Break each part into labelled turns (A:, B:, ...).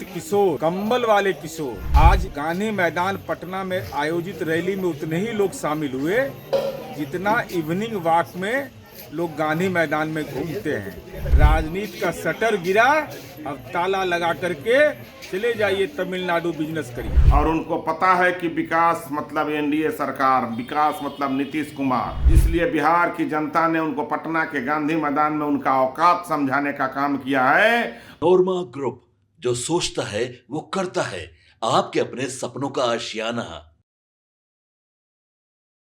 A: किशोर, कंबल वाले किशोर। आज गांधी मैदान पटना में आयोजित रैली में उतने ही लोग शामिल हुए जितना इवनिंग वॉक में लोग गांधी मैदान में घूमते हैं। राजनीति का शटर गिरा, अब ताला लगा करके चले जाइए तमिलनाडु बिजनेस करिए।
B: और उनको पता है कि विकास मतलब एनडीए सरकार, विकास मतलब नीतीश कुमार। इसलिए बिहार की जनता ने उनको पटना के गांधी मैदान में उनका औकात समझाने का काम किया है।
C: नोरमा ग्रुप, जो सोचता है वो करता है। आपके अपने सपनों का आशियाना।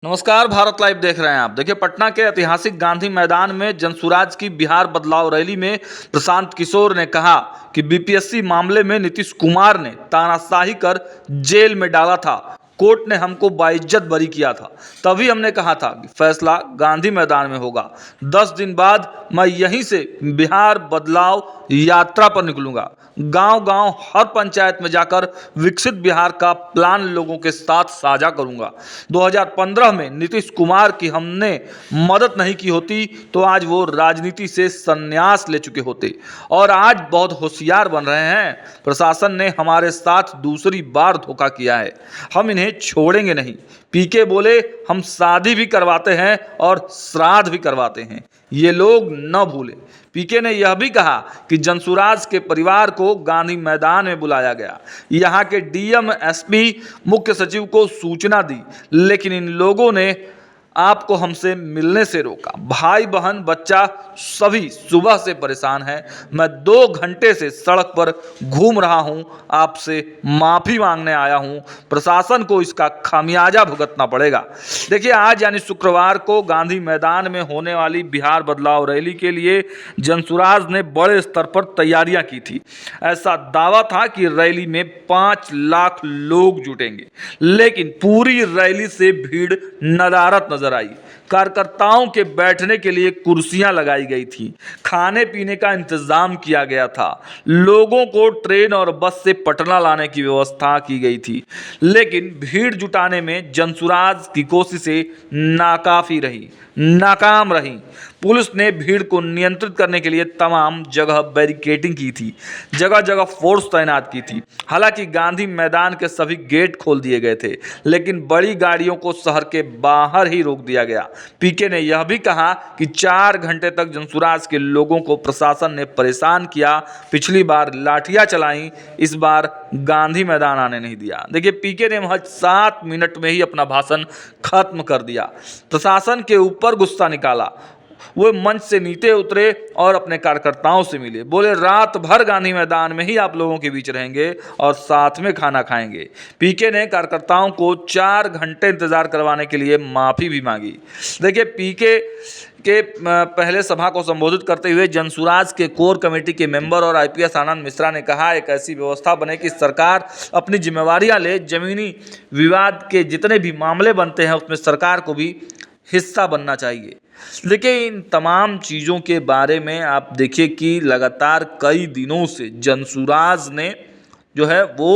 D: नमस्कार, भारत लाइव देख रहे हैं आप। देखिए, पटना के ऐतिहासिक गांधी मैदान में जनसुराज की बिहार बदलाव रैली में प्रशांत किशोर ने कहा कि बीपीएससी मामले में नीतीश कुमार ने तानाशाही कर जेल में डाला था। कोर्ट ने हमको बाइज्जत बरी किया था। तभी हमने कहा था कि फैसला गांधी मैदान में होगा। 10 दिन बाद मैं यहीं से बिहार बदलाव यात्रा पर निकलूंगा। गांव-गांव, हर पंचायत में जाकर विकसित बिहार का प्लान लोगों के साथ साझा करूंगा। 2015 में नीतीश कुमार की हमने मदद नहीं की होती तो आज वो राजनीति से संन्यास ले चुके होते और आज बहुत होशियार बन रहे हैं। प्रशासन ने हमारे साथ दूसरी बार धोखा किया है, हम इन्हें छोड़ेंगे नहीं। पीके बोले, हम शादी भी करवाते हैं और श्राद्ध भी करवाते हैं, ये लोग न भूले। पीके ने यह भी कहा कि जनसुराज के परिवार को गांधी मैदान में बुलाया गया। यहाँ के डीएम, एसपी, मुख्य सचिव को सूचना दी, लेकिन इन लोगों ने आपको हमसे मिलने से रोका। भाई बहन बच्चा सभी सुबह से परेशान हैं। मैं 2 घंटे से सड़क पर घूम रहा हूं, आपसे माफ़ी मांगने आया हूं। प्रशासन को इसका खामियाजा भुगतना पड़ेगा। देखिए, आज यानी शुक्रवार को गांधी मैदान में होने वाली बिहार बदलाव रैली के लिए जनसुराज ने बड़े स्तर पर तैयारियां की थी। ऐसा दावा था कि रैली में 5 लाख लोग जुटेंगे, लेकिन पूरी रैली से भीड़ नदारत नजर आई। कार्यकर्ताओं के बैठने के लिए कुर्सियां लगाई गई थी, खाने पीने का इंतजाम किया गया था, लोगों को ट्रेन और बस से पटना लाने की व्यवस्था की गई थी। लेकिन भीड़ जुटाने में जनसुराज की कोशिशें नाकाफी रही, नाकाम रही। पुलिस ने भीड़ को नियंत्रित करने के लिए तमाम जगह बैरिकेडिंग की थी, जगह जगह फोर्स तैनात की थी। हालांकि गांधी मैदान के सभी गेट खोल दिए गए थे, लेकिन बड़ी गाड़ियों को शहर के बाहर ही रोक दिया गया। पीके ने यह भी कहा कि 4 घंटे तक जनसुराज के लोगों को प्रशासन ने परेशान किया। पिछली बार लाठियां चलाई, इस बार गांधी मैदान आने नहीं दिया। देखिए, पीके ने महज 7 मिनट में ही अपना भाषण खत्म कर दिया। प्रशासन के ऊपर गुस्सा निकाला। वो मंच से नीचे उतरे और अपने कार्यकर्ताओं से मिले। बोले, रात भर गांधी मैदान में ही आप लोगों के बीच रहेंगे और साथ में खाना खाएंगे। पीके ने कार्यकर्ताओं को 4 घंटे इंतजार करवाने के लिए माफ़ी भी मांगी। देखिए, पीके के पहले सभा को संबोधित करते हुए जनसुराज के कोर कमेटी के मेंबर और आईपीएस आनंद मिश्रा ने कहा, एक ऐसी व्यवस्था बने कि सरकार अपनी जिम्मेवारियां ले। जमीनी विवाद के जितने भी मामले बनते हैं उसमें सरकार को भी हिस्सा बनना चाहिए। देखिए, इन तमाम चीज़ों के बारे में आप देखिए कि लगातार कई दिनों से जनसुराज ने जो है वो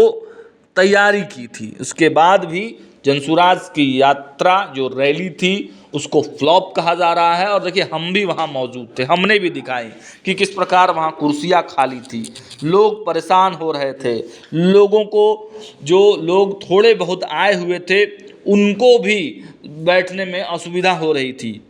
D: तैयारी की थी। उसके बाद भी जनसुराज की यात्रा जो रैली थी उसको फ्लॉप कहा जा रहा है। और देखिए, हम भी वहाँ मौजूद थे, हमने भी दिखाई कि किस प्रकार वहाँ कुर्सियाँ खाली थी, लोग परेशान हो रहे थे। लोगों को, जो लोग थोड़े बहुत आए हुए थे, उनको भी बैठने में असुविधा हो रही थी।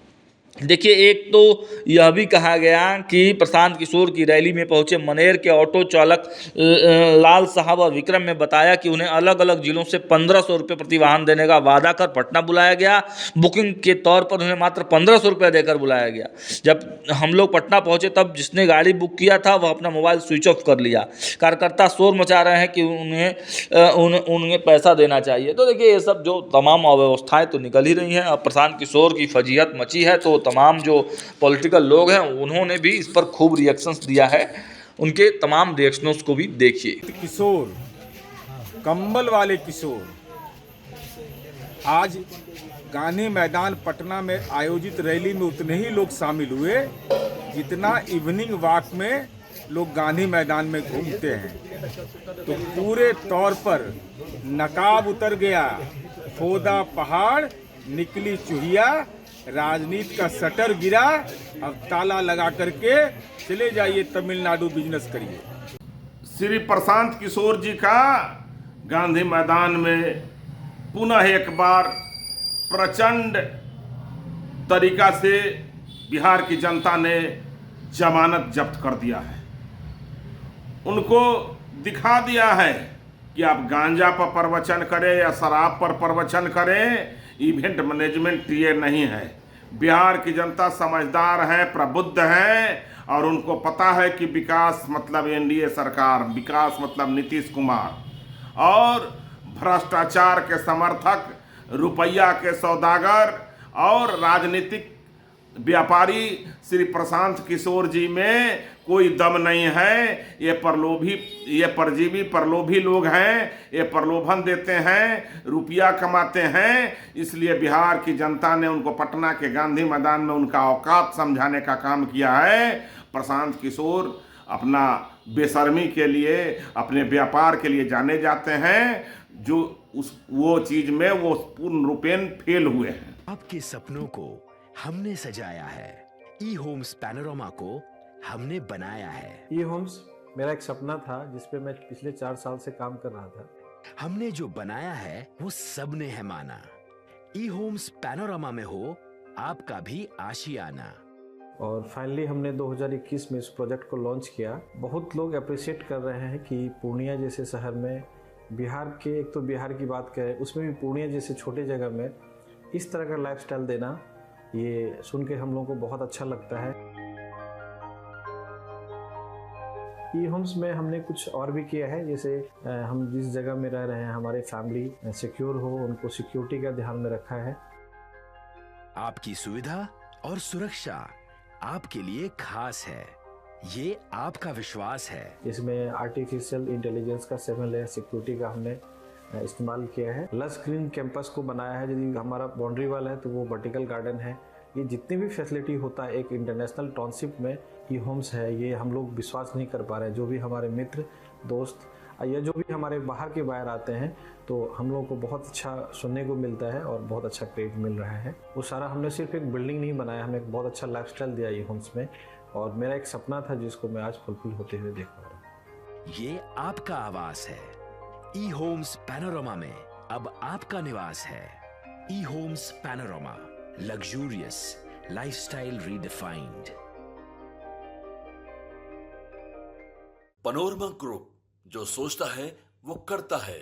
D: देखिए, एक तो यह भी कहा गया कि प्रशांत किशोर की रैली में पहुंचे मनेर के ऑटो चालक लाल साहब और विक्रम ने बताया कि उन्हें अलग अलग जिलों से 1500 रुपये प्रति वाहन देने का वादा कर पटना बुलाया गया। बुकिंग के तौर पर उन्हें मात्र 1500 रुपये देकर बुलाया गया। जब हम लोग पटना पहुंचे तब जिसने गाड़ी बुक किया था वह अपना मोबाइल स्विच ऑफ कर लिया। कार्यकर्ता शोर मचा रहे हैं कि उन्हें पैसा देना चाहिए। तो देखिए, ये सब जो तमाम अव्यवस्थाएँ तो निकल ही रही हैं। अब प्रशांत किशोर की फजीहत मची है तो तमाम जो पॉलिटिकल लोग हैं उन्होंने भी इस पर खूब रिएक्शंस दिया है। उनके तमाम रिएक्शंस को भी देखिए।
A: किशोर, कंबल वाले किशोर। आज गांधी मैदान पटना में आयोजित रैली में उतने ही लोग शामिल हुए जितना इवनिंग वॉक में लोग गांधी मैदान में घूमते हैं। तो पूरे तौर पर नकाब उतर गया, खोदा पहाड़, निकली चूहिया। राजनीति का शटर गिरा, अब ताला लगा करके चले जाइए तमिलनाडु बिजनेस करिए।
B: श्री प्रशांत किशोर जी का गांधी मैदान में पुनः एक बार प्रचंड तरीका से बिहार की जनता ने जमानत जब्त कर दिया है। उनको दिखा दिया है कि आप गांजा पर प्रवचन करें या शराब पर प्रवचन करें, इवेंट मैनेजमेंट ये नहीं है। बिहार की जनता समझदार है, प्रबुद्ध है और उनको पता है कि विकास मतलब एनडीए सरकार, विकास मतलब नीतीश कुमार और भ्रष्टाचार के समर्थक, रुपया के सौदागर और राजनीतिक व्यापारी श्री प्रशांत किशोर जी में कोई दम नहीं है। ये परजीवी प्रलोभी लोग हैं, ये प्रलोभन देते हैं, रुपया कमाते हैं। इसलिए बिहार की जनता ने उनको पटना के गांधी मैदान में उनका औकात समझाने का काम किया है। प्रशांत किशोर अपना बेशर्मी के लिए, अपने व्यापार के लिए जाने जाते हैं, जो वो चीज में वो पूर्ण रूपेण फेल हुए हैं।
E: आपके सपनों को हमने सजाया है, ई होम्स पैनोरमा को हमने बनाया है।
F: ई होम्स मेरा एक सपना था जिस पे मैं पिछले 4 साल से काम कर रहा था।
E: हमने जो बनाया है वो सबने है माना। ई होम्स पैनोरमा में हो आपका भी आशियाना।
F: और फाइनली हमने 2021 में इस प्रोजेक्ट को लॉन्च किया। बहुत लोग अप्रिशिएट कर रहे हैं कि पूर्णिया जैसे शहर में, बिहार के, एक तो बिहार की बात करें उसमें भी पूर्णिया जैसे छोटे जगह में इस तरह का लाइफस्टाइल देना, ये सुन के हम लोगों को बहुत अच्छा लगता है। ई होम्स में हमने कुछ और भी किया है, जैसे हम जिस जगह में रह रहे हैं हमारे फैमिली सिक्योर हो, उनको सिक्योरिटी का ध्यान में रखा है।
E: आपकी सुविधा और सुरक्षा आपके लिए खास है, ये आपका विश्वास है।
F: इसमें आर्टिफिशियल इंटेलिजेंस का 7 लेयर सिक्योरिटी का हमने इस्तेमाल किया है। लस ग्रीन कैंपस को बनाया है। यदि हमारा बाउंड्री वाल है तो वो वर्टिकल गार्डन है। ये जितनी भी फैसिलिटी होता है एक इंटरनेशनल टाउनशिप में ई होम्स है, ये हम लोग विश्वास नहीं कर पा रहे हैं। जो भी हमारे मित्र, दोस्त या जो भी हमारे बाहर के बाहर आते हैं तो हम लोगों को बहुत अच्छा सुनने को मिलता है और बहुत अच्छा क्रेडिट मिल रहा है। वो सारा हमने सिर्फ एक बिल्डिंग नहीं बनाया, हमें एक बहुत अच्छा लाइफस्टाइल दिया ई होम्स में, और मेरा एक सपना था जिसको मैं आज फुलफिल होते हुए देख पा रहा हूँ।
E: ये आपका आवास है। ई होम्स पैनोरमा में अब आपका निवास है। E homes panorama, luxurious lifestyle redefined.
C: Panorama group, जो सोचता है वो करता है।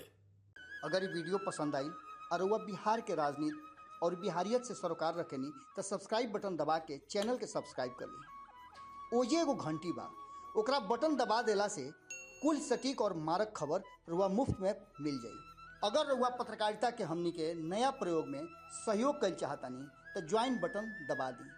G: अगर ये वीडियो पसंद आई और वह बिहार के राजनीति और बिहारियत से सरोकार रखेनी तो सब्सक्राइब बटन दबा के चैनल के सब्सक्राइब कर ली। ओजे एगो घंटी बा, ओकरा बटन दबा देला से कुल सटीक और मारक खबर रुआ मुफ्त में मिल जाई। अगर रुआ पत्रकारिता के हमनी के नया प्रयोग में सहयोग कर चाहतानी तो ज्वाइन बटन दबा दी।